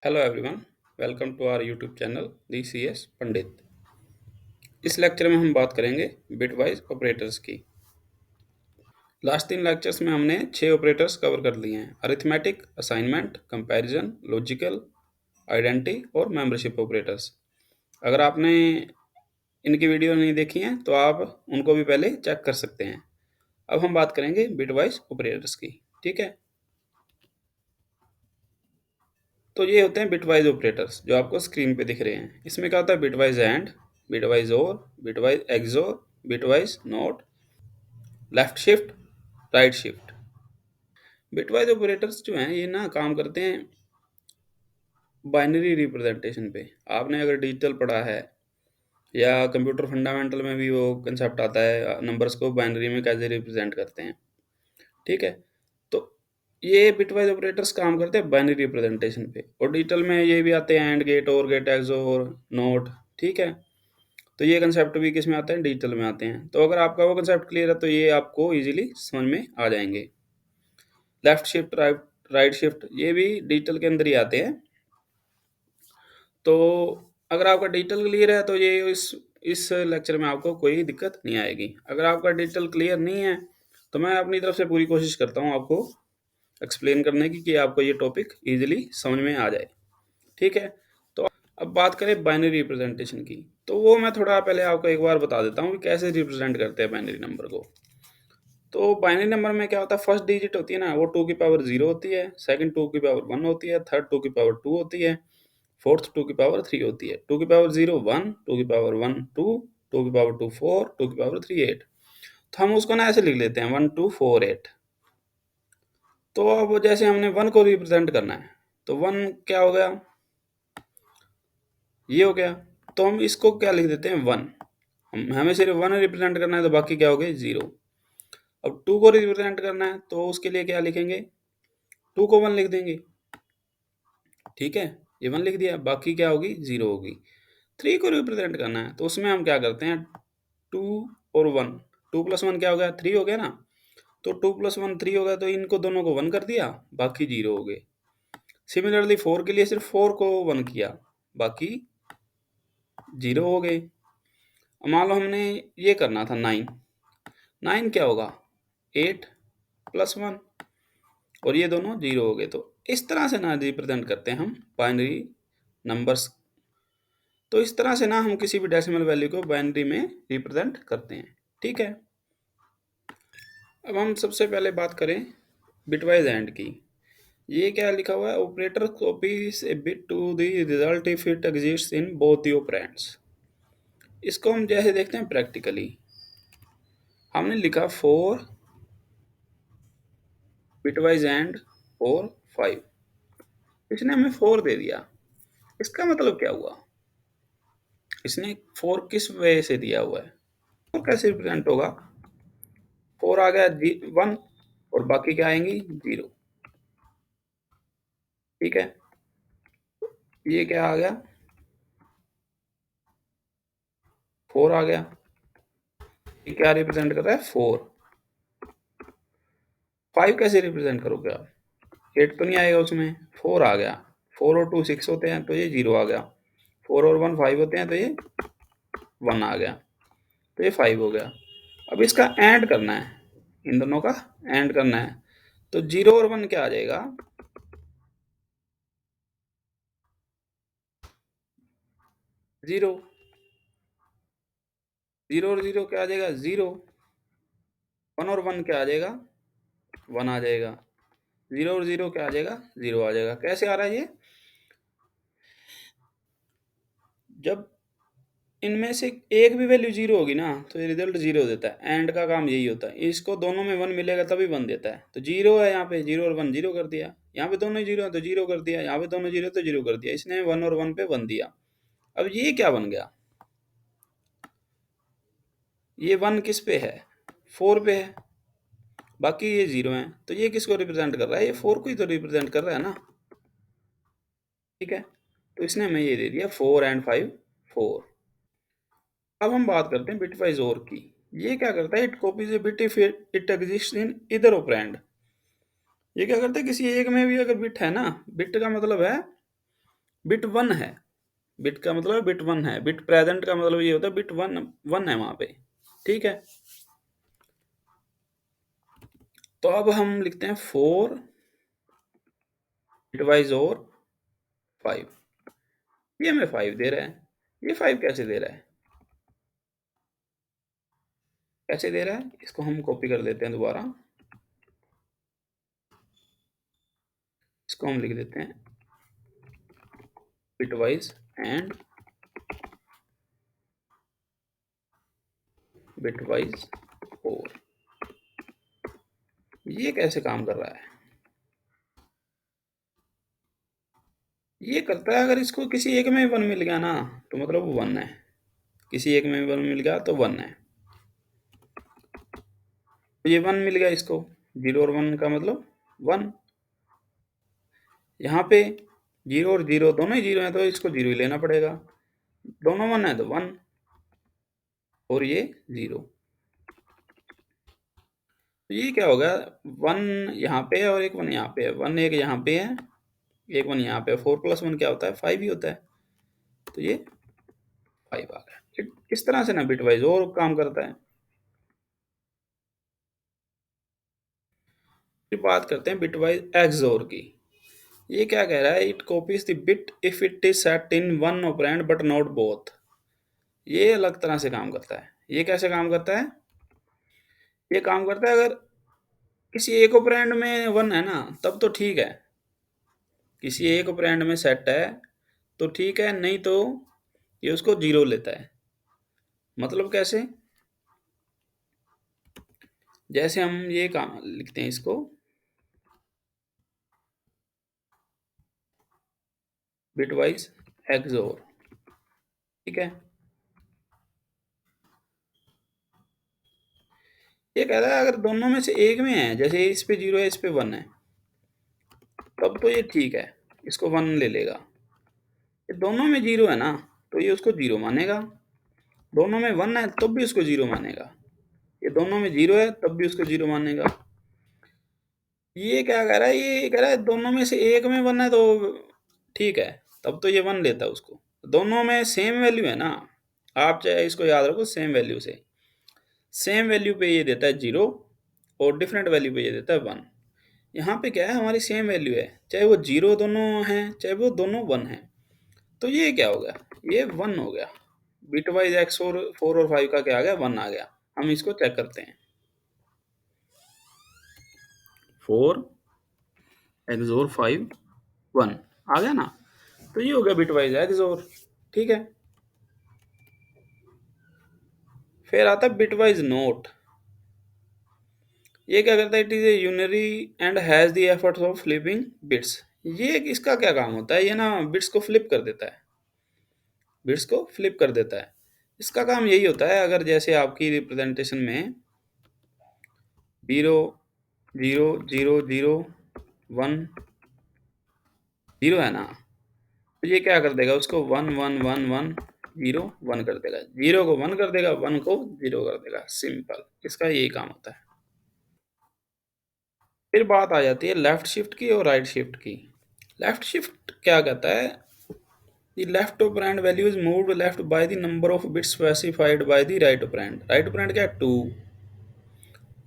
Hello everyone, welcome to our YouTube channel the C S Pandit. इस lecture में हम बात करेंगे बिटवाइज ऑपरेटर्स की। लास्ट 3 लेक्चर्स में हमने 6 ऑपरेटर्स कवर कर लिए हैं: arithmetic, assignment, comparison, logical, identity और मेंबरशिप ऑपरेटर्स। अगर आपने इनकी वीडियो नहीं देखी हैं तो आप उनको भी पहले चेक कर सकते हैं। अब हम बात करेंगे बिटवाइज ऑपरेटर्स की। ठीक है, तो ये होते हैं बिटवाइज ऑपरेटर्स जो आपको स्क्रीन पे दिख रहे हैं। इसमें क्या होता है: bitwise and, bitwise or, bitwise XOR, bitwise not, left shift, right shift. Bitwise operators जो हैं ये ना काम करते हैं बाइनरी रिप्रेजेंटेशन पे। आपने अगर डिजिटल पढ़ा है या कंप्यूटर फंडामेंटल में भी वो कंसेप्ट आता है, नंबर्स को बाइनरी में कैसे रिप्रेजेंट करते हैं। ठीक है, तो ये बिटवाइज ऑपरेटर्स काम करते हैं बाइनरी रिप्रेजेंटेशन पे। और डिजिटल में ये भी आते हैं: एंड गेट, और गेट, एक्सोर, नोट। ठीक है, तो ये कंसेप्ट भी किस में आते हैं? डिजिटल में आते हैं। तो अगर आपका वो कंसेप्ट क्लियर है तो ये आपको इजीली समझ में आ जाएंगे। लेफ्ट शिफ्ट, राइट शिफ्ट, ये भी डिजिटल के अंदर ही आते हैं। तो अगर आपका डिजिटल क्लियर है तो ये इस लेक्चर में आपको कोई दिक्कत नहीं आएगी। अगर आपका डिजिटल क्लियर नहीं है तो मैं अपनी तरफ से पूरी कोशिश करता हूँ आपको एक्सप्लेन करने की कि आपको ये टॉपिक इजीली समझ में आ जाए। ठीक है, तो अब बात करें बाइनरी रिप्रेजेंटेशन की। तो वो मैं थोड़ा पहले आपको एक बार बता देता हूँ कि कैसे रिप्रेजेंट करते हैं बाइनरी नंबर को। तो बाइनरी नंबर में क्या होता है: फर्स्ट डिजिट होती है ना वो 2 की पावर 0 होती है, सेकंड 2 की पावर 1 होती है, थर्ड 2 की पावर 2 होती है, फोर्थ 2 की पावर 3 होती है। 2 की पावर 0 1, 2 की पावर 1 2, 2 की पावर 2 4, 2 की पावर 3 8। तो हम उसको ना ऐसे लिख लेते हैं 1 2 4 8। तो अब जैसे हमने 1 को रिप्रेजेंट करना है तो 1 क्या हो गया, ये हो गया। तो हम इसको क्या लिख देते हैं 1। हमें सिर्फ 1 रिप्रेजेंट करना है तो बाकी क्या हो गए 0। अब 2 को रिप्रेजेंट करना है तो उसके लिए क्या लिखेंगे, 2 को 1 लिख देंगे। ठीक है, ये 1 लिख दिया, बाकी क्या होगी 0 होगी। 3 को रिप्रेजेंट करना है तो उसमें हम क्या करते हैं 2 और 1, 2 + 1 क्या हो गया 3 हो गया ना। तो 2 + 1 3 हो गया, तो इनको दोनों को 1 कर दिया, बाकी 0 हो गए। सिमिलरली 4 के लिए सिर्फ 4 को 1 किया, बाकी 0 हो गए। अब मान लो हमने ये करना था 9, 9 क्या होगा 8 + 1, और ये दोनों 0 हो गए। तो इस तरह से ना रिप्रेजेंट करते हैं हम बाइनरी नंबर्स। तो इस तरह से ना हम किसी भी डेसिमल वैल्यू को बाइनरी में रिप्रेजेंट करते हैं। ठीक है, अब हम सबसे पहले बात करें बिटवाइज एंड की। ये क्या लिखा हुआ है: operator copies a bit to the result if it exists in both the operands. इसको हम जैसे देखते हैं प्रैक्टिकली, हमने लिखा 4 बिटवाइज एंड 4 5, इसने हमें 4 दे दिया। इसका मतलब क्या हुआ, इसने 4 किस वे से दिया हुआ है, 4 कैसे रिप्रेजेंट होगा। 4 आ गया 1, और बाकी क्या आएंगी 0। ठीक है, ये क्या आ गया 4 आ गया। ये क्या रिप्रेजेंट कर रहा है 4। 5 कैसे रिप्रेजेंट करोगे आप, 8 तो नहीं आएगा उसमें, 4 आ गया। 4 और 2 6 होते हैं तो ये 0 आ गया। 4 और 1 5 होते हैं तो ये 1 आ गया, तो ये 5 हो गया। अब इसका एंड करना है, इन दोनों का एंड करना है। तो 0 और 1 क्या आ जाएगा 0, 0 और 0 क्या आ जाएगा 0। 1 और 1 क्या आ जाएगा 1 आ जाएगा। 0 और 0 क्या आ जाएगा 0 आ जाएगा। कैसे आ रहा है ये, जब इनमें से एक भी वैल्यू 0 होगी ना तो ये रिजल्ट 0 देता है। एंड का काम यही होता है, इसको दोनों में 1 मिलेगा तभी 1 देता है। तो 0 है यहाँ पे, 0 और 1 0 कर दिया। यहाँ पे दोनों 0 है तो 0 कर दिया, यहाँ पे दोनों 0 तो 0 कर दिया। इसने 1 और 1 पे 1 दिया। अब ये क्या बन गया, ये 1 किस पे है 4 पे है, बाकी ये 0 है। तो ये किसको रिप्रेजेंट कर रहा है, ये 4 को ही तो रिप्रेजेंट कर रहा है ना। ठीक है, तो इसने हमें ये दे दिया 4 एंड 5 4। अब हम बात करते हैं बिटवाइज और की। ये क्या करता है, it copies a bit if it exist in इधर ऑपरेंड। ये क्या करता है, किसी एक में भी अगर बिट है ना, बिट का मतलब है बिट 1 है। बिट का मतलब बिट 1 है। बिट प्रेजेंट का मतलब ये होता है बिट 1 1 है वहाँ पे। ठीक है? तो अब हम लिखते हैं 4 बिटवाइज़ और 5। ये हमें 5 दे रहा है। ये 5 कैसे दे रहा है? कैसे दे रहा है? इसको हम कॉपी कर देते हैं दोबारा। इसको हम लिख देते हैं बिटवाइज़ एंड बिटवाइज़ और। ये कैसे काम कर रहा है? ये करता है, अगर इसको किसी एक में 1 मिल गया ना तो मतलब वो 1 है। किसी एक में 1 मिल गया तो 1 है। तो ये 1 मिल गया इसको। 0 और 1 का मतलब 1। यहाँ पे 0 और 0 दोनों ही 0 हैं तो इसको 0 ही लेना पड़ेगा। दोनों 1 है तो 1 और ये 0। तो ये क्या होगा? 1 यहाँ पे है और एक 1 यहाँ पे है। 1 एक यहाँ पे है, एक 1 यहाँ पे है। 4 + 1 क्या होता है? 5 ही होता है। तो ये 5 आ गया। इस तरह से ना बिटवाइज और काम करता है। फिर बात करते हैं बिटवाइज एक्सओर की। ये क्या कह रहा है? It copies the bit if it is set in one operand but not both. ये अलग तरह से काम करता है। ये कैसे काम करता है? ये काम करता है अगर किसी एक ऑपरेंड में 1 है ना तब तो ठीक है। किसी एक ऑपरेंड में सेट है तो ठीक है, नहीं तो ये उसको 0 लेता है। मतलब कैसे? जैसे हम ये काम लिखते हैं इसको बिटवाइज एक्सओर। ठीक है? ये कह रहा है अगर दोनों में से एक में है, जैसे इस पे 0 है इस पे 1 है, तब तो ये ठीक है, इसको 1 ले लेगा। ये दोनों में 0 है ना तो ये उसको 0 मानेगा। दोनों में 1 है तब भी उसको 0 मानेगा। ये दोनों में 0 है तब भी उसको 0 मानेगा। ये क्या कह रहा है? ये कह रहा है दोनों में से एक में 1 है तो ठीक है, तब तो ये 1 लेता है उसको। दोनों में सेम वैल्यू है ना, आप चाहे इसको याद रखो सेम वैल्यू से। सेम वैल्यू पे ये देता है 0 और डिफरेंट वैल्यू पे ये देता है 1। यहाँ पे क्या है? हमारी सेम वैल्यू है, चाहे वो 0 दोनों हैं चाहे वो दोनों 1 हैं। तो ये क्या हो गया? ये 1 हो गया। बिटवाइज एक्स और 4 और 5 का क्या आ गया? 1 आ गया। हम इसको चेक करते हैं। 4 एक्स और 5 1 आ गया ना। तो ये हो गया बिटवाइज एक्स और। ठीक है? फिर आता है बिटवाइज नोट। ये क्या करता है? It is a unary and has the efforts of flipping bits. ये इसका क्या काम होता है? ये ना बिट्स को फ्लिप कर देता है। बिट्स को फ्लिप कर देता है। इसका काम यही होता है, अगर जैसे आपकी रिप्रेजेंटेशन में 0 0 0 0 1 0 है ना, तो ये क्या कर देगा? उसको 1 1 1 1 0 1 कर देगा। 0 को 1 कर देगा, 1 को 0 कर देगा। सिंपल, इसका यही काम होता है। फिर बात आ जाती है लेफ्ट शिफ्ट की और राइट शिफ्ट की। लेफ्ट शिफ्ट क्या कहता है? The left operand value is moved left by the number of bits specified by the right operand. Right operand क्या है? 2।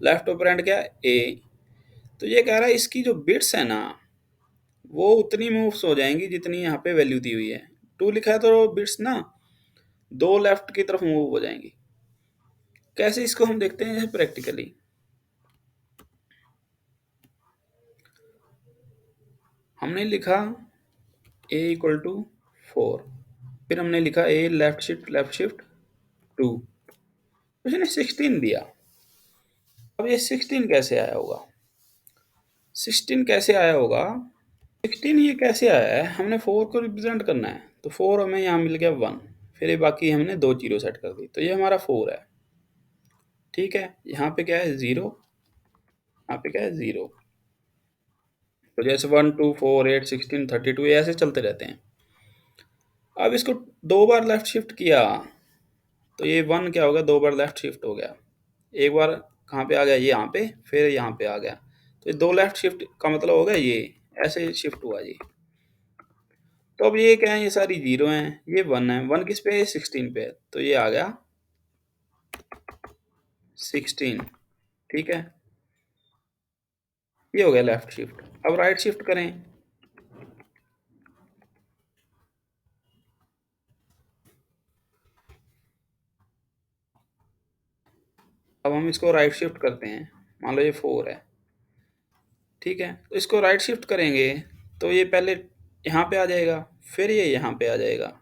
लेफ्ट operand क्या है? A। तो ये कह रहा है इसकी जो बिट्स है ना वो उतनी मूव्स हो जाएंगी जितनी यहाँ पे वैल्यू दी हुई है। 2 लिखा है तो बिट्स ना 2 लेफ्ट की तरफ मूव हो जाएंगी। कैसे? इसको हम देखते हैं प्रैक्टिकली। हमने लिखा a इक्वल टू 4, फिर हमने लिखा a लेफ्ट शिफ्ट 2, उसने 16 दिया। अब ये 16 कैसे आया होगा? 16 कैसे आया होगा? 16 ये कैसे आया है? हमने 4 को रिप्रेजेंट करना है तो 4 हमें यहाँ मिल गया 1, फिर ये बाकी हमने 2 जीरो सेट कर दी तो ये हमारा 4 है। ठीक है? यहाँ पे क्या है? 0। यहाँ पे क्या है? 0। तो जैसे 1 2 4 8 16 32 ये ऐसे चलते रहते हैं। अब इसको 2 बार लेफ्ट शिफ्ट किया तो ये 1 क्या हो गया? 2 बार लेफ्ट शिफ्ट हो गया। एक बार कहाँ पे आ गया? ये यहाँ पे, फिर यहाँ पे आ गया। तो ये 2 लेफ्ट शिफ्ट का मतलब हो गया ये ऐसे शिफ्ट हुआ जी। तो अब ये क्या है, ये सारी जीरो हैं, ये वन है, वन किस पे है, 16 पे है, तो ये आ गया 16। ठीक है, ये हो गया लेफ्ट शिफ्ट। अब राइट शिफ्ट करें। अब हम इसको राइट शिफ्ट करते हैं, मान लो ये 4 है। ठीक है, तो इसको राइट शिफ्ट करेंगे तो ये पहले यहाँ पे आ जाएगा, फिर ये यहाँ पे आ जाएगा।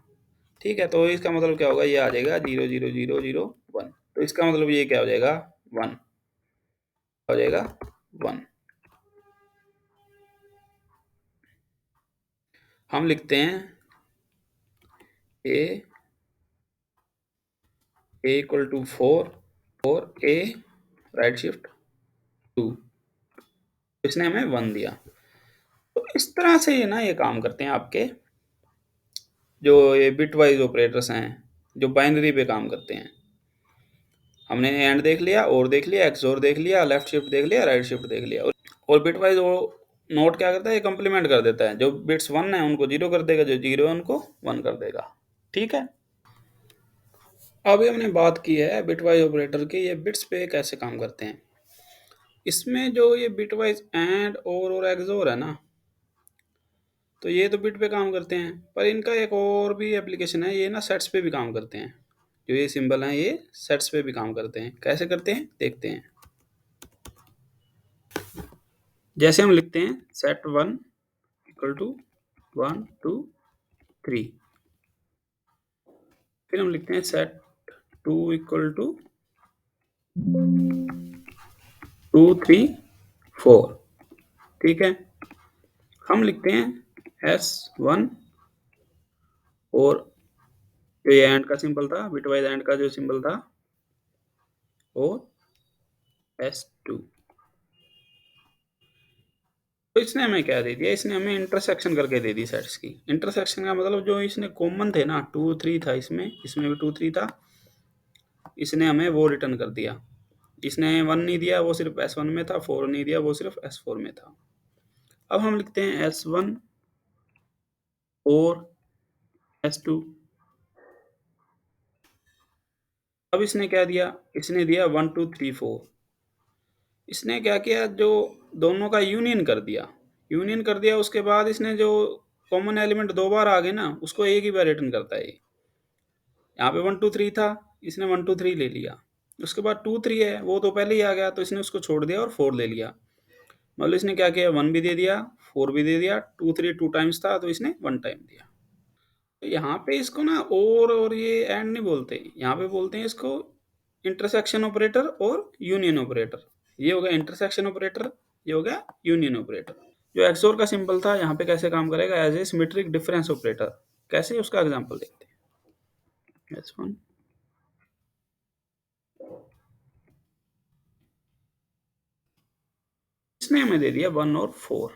ठीक है, तो इसका मतलब क्या होगा, ये आ जाएगा 0 0 0 0 1। तो इसका मतलब ये क्या हो जाएगा, 1 हो जाएगा, 1। हम लिखते हैं ए इक्वल टू 4 और ए राइट शिफ्ट 2, इसने हमें 1 दिया। तो इस तरह से ये ना ये काम करते हैं आपके जो ये बिट वाइज ऑपरेटर्स हैं, जो बाइनरी पे काम करते हैं। हमने एंड देख लिया, और देख लिया, एक्सओर देख लिया, लेफ्ट शिफ्ट देख लिया, राइट शिफ्ट देख लिया। और बिट वाइज वो नोट क्या करता है, ये कंप्लीमेंट कर देता है, जो बिट्स 1 है उनको 0 कर देगा, जो 0 है उनको 1 कर देगा। ठीक है, अभी हमने बात की है बिट वाइज ऑपरेटर की, ये बिट्स पे कैसे काम करते हैं। इसमें जो ये बिट वाइज एंड और एक्सओर है ना, तो ये तो बिट पे काम करते हैं, पर इनका एक और भी एप्लीकेशन है, ये ना सेट्स पे भी काम करते हैं। जो ये सिंबल हैं ये सेट्स पे भी काम करते हैं। कैसे करते हैं देखते हैं। जैसे हम लिखते हैं सेट 1 इक्वल टू 1 2 3, फिर हम लिखते हैं सेट 2 इक्वल टू 2 3 4। ठीक है, हम लिखते हैं S1 और जो ये एंड का सिंबल था, बिटवाइज एंड का जो सिंबल था, और S2। तो इसने हमें क्या दे दिया, इसने हमें इंटरसेक्शन करके दे दी सेट्स की। इंटरसेक्शन का मतलब जो इसने कॉमन थे ना, 2 3 था, इसमें भी 2 3 था, इसने हमें वो रिटर्न कर दिया। इसने 1 नहीं दिया, वो सिर्फ S1 में था, 4 नहीं दिया, वो सिर्फ S4 में था। अब हम लिखते हैं S1 और S2। अब इसने क्या दिया, इसने दिया 1 2 3 4। इसने क्या किया, जो दोनों का यूनियन कर दिया। यूनियन कर दिया, उसके बाद इसने जो कॉमन एलिमेंट दो बार आ गए ना, उसको एक ही बार रिटर्न करता है। यहाँ पे 1 2 3 था, इसने 1 2 3 ले लिया। उसके बाद 2 3 है, वो तो पहले ही आ गया, तो इसने उसको छोड़ दिया और 4 ले लिया। मतलब इसने क्या किया, 1 भी दे दिया, 4 भी दे दिया, 2 3 2 टाइम्स था, तो इसने 1 टाइम दिया। तो यहाँ पे इसको ना और ये एंड नहीं बोलते, यहाँ पे बोलते हैं इसको इंटरसेक्शन ऑपरेटर और यूनियन ऑपरेटर। ये हो गया इंटरसेक्शन ऑपरेटर, ये हो गया यूनियन ऑपरेटर। जो एक्सोर का सिंबल था यहाँ पे कैसे काम करेगा, as a symmetric difference operator. कैसे, उसका एग्जांपल देखते हैं। S1 इसने हमें दे दिया 1 और 4।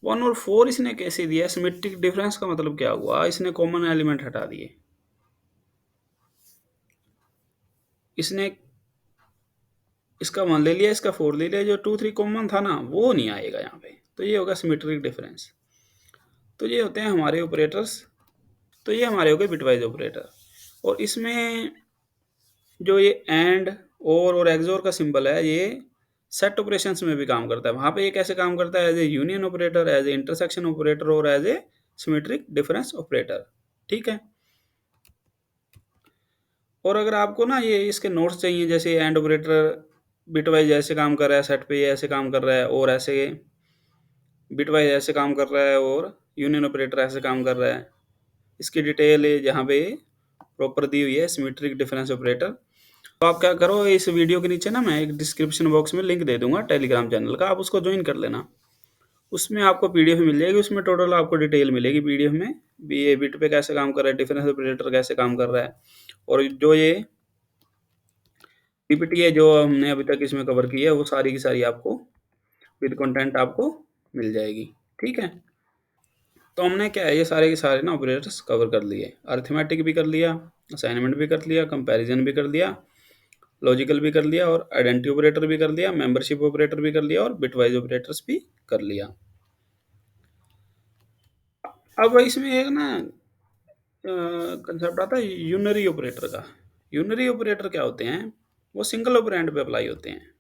1 और 4 इसने कैसे दिया, सिमेट्रिक डिफरेंस का मतलब क्या हुआ, इसने कॉमन एलिमेंट हटा दिए। इसने इसका 1 ले लिया, इसका 4 ले लिया, जो 2 3 कॉमन था ना, वो नहीं आएगा यहाँ पे। तो ये होगा सिमेट्रिक डिफरेंस। तो ये होते हैं हमारे ऑपरेटर्स। तो ये हमारे हो गए बिटवाइज ऑपरेटर। और इसमें जो ये एंड और एक्सोर का सिंबल है, ये सेट ऑपरेशंस में भी काम करता है। वहां पे ये कैसे काम करता है, as a union operator, as a intersection operator और as a symmetric difference operator. ठीक है, और अगर आपको ना ये इसके नोट्स चाहिए, जैसे एंड ऑपरेटर बिटवाइज ऐसे काम कर रहा है, सेट पे ये ऐसे काम कर रहा है, और ऐसे बिटवाइज ऐसे काम कर रहा है, और यूनियन ऑपरेटर ऐसे काम कर रहा है, इसकी डिटेल जहाँ पे प्रॉपर दी हुई है, सिमेट्रिक डिफरेंस ऑपरेटर। तो आप क्या करो, इस वीडियो के नीचे ना मैं एक डिस्क्रिप्शन बॉक्स में लिंक दे दूंगा टेलीग्राम चैनल का, आप उसको ज्वाइन कर लेना। उसमें आपको पीडीएफ मिल जाएगी, उसमें टोटल आपको डिटेल मिलेगी पीडीएफ में भी, ये बिट पे कैसे काम कर रहा है, डिफरेंस ऑपरेटर कैसे काम कर रहा है, और जो ये पीपीटी है जो हमने अभी तक इसमें कवर की है, वो सारी की सारी आपको विद कंटेंट आपको मिल जाएगी। ठीक है, तो हमने क्या है, ये सारे के सारे ना ऑपरेटर्स कवर कर लिए। अरिथमेटिक भी कर लिया, असाइनमेंट भी कर लिया, कंपैरिजन भी कर लिया, लॉजिकल भी कर लिया, और आइडेंटिटी ऑपरेटर भी कर लिया, मेंबरशिप ऑपरेटर भी कर लिया, और बिटवाइज ऑपरेटर्स भी कर लिया। अब इसमें एक ना कंसेप्ट आता है यूनरी ऑपरेटर का। यूनरी ऑपरेटर क्या होते हैं? वो सिंगल ऑपरेंड पे अप्लाई होते हैं।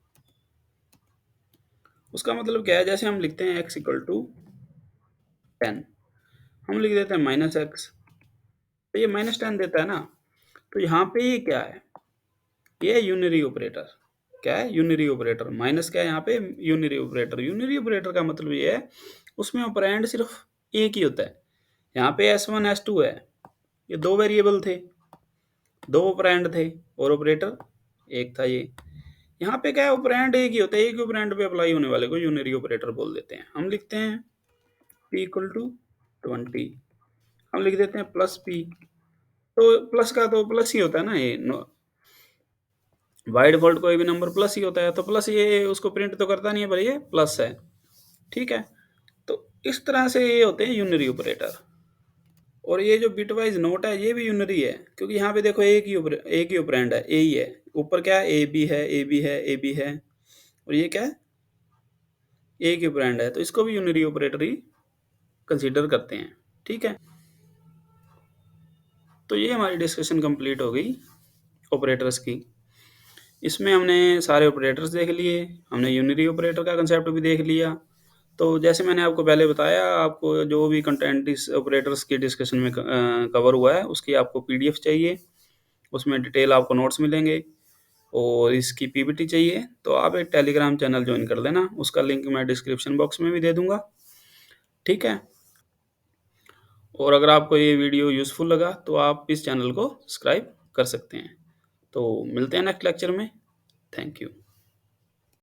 उसका मतलब क्या है? जैसे हम लिखते हैं x इक्वल टू 10, हम लिख देते हैं माइनस एक्स, तो ये माइनस 10 देता है ना। तो यहाँ पे ये क्या है? ये है यूनरी ऑपरेटर। क्या है? Unary operator. माइनस क्या है यहाँ पे? Unary operator. यूनरी ऑपरेटर का मतलब ये है उसमें ऑपरेंड सिर्फ एक ही होता है। यहाँ पे S1 S2 है, ये दो वेरिएबल थे, दो ऑपरेंड थे, और ऑपरेटर एक था ये। यहाँ पे क्या है? ऑपरेंड एक ही होता है, एक ही ऑपरेंड पे अप्लाई होने वाले को यूनरी ऑपरेटर बोल देते हैं। हम लिखते हैं p इक्वल टू 20, हम लिख देते हैं प्लस p। तो प्लस का तो प्लस ही होता है ना, ये बाय डिफॉल्ट कोई भी नंबर प्लस ही होता है, तो प्लस ये उसको प्रिंट तो करता नहीं है, पर ये प्लस है। ठीक है, तो इस तरह से ये होते हैं यूनरी ऑपरेटर। और ये जो बिटवाइज नोट है ये भी यूनरी है, क्योंकि यहाँ पे देखो एक ही ऑपरेंड है, ए ही है। ऊपर क्या है? ए बी है, ए बी है, ए बी है, और ये क्या है? एक ही ऑपरेंड है, तो इसको भी यूनरी ऑपरेटर ही कंसीडर करते हैं। ठीक है, तो ये हमारी डिस्कशन कंप्लीट हो गई ऑपरेटर्स की। इसमें हमने सारे ऑपरेटर्स देख लिए, हमने यूनरी ऑपरेटर का कंसेप्ट भी देख लिया। तो जैसे मैंने आपको पहले बताया, आपको जो भी कंटेंट इस ऑपरेटर्स की डिस्कशन में कवर हुआ है उसकी आपको पीडीएफ चाहिए, उसमें डिटेल आपको नोट्स मिलेंगे, और इसकी पीपीटी चाहिए तो आप एक टेलीग्राम चैनल ज्वाइन कर लेना, उसका लिंक मैं डिस्क्रिप्शन बॉक्स में भी दे दूंगा। ठीक है, और अगर आपको ये वीडियो यूज़फुल लगा तो आप इस चैनल को सब्सक्राइब कर सकते हैं। तो मिलते हैं नेक्स्ट लेक्चर में। Thank you.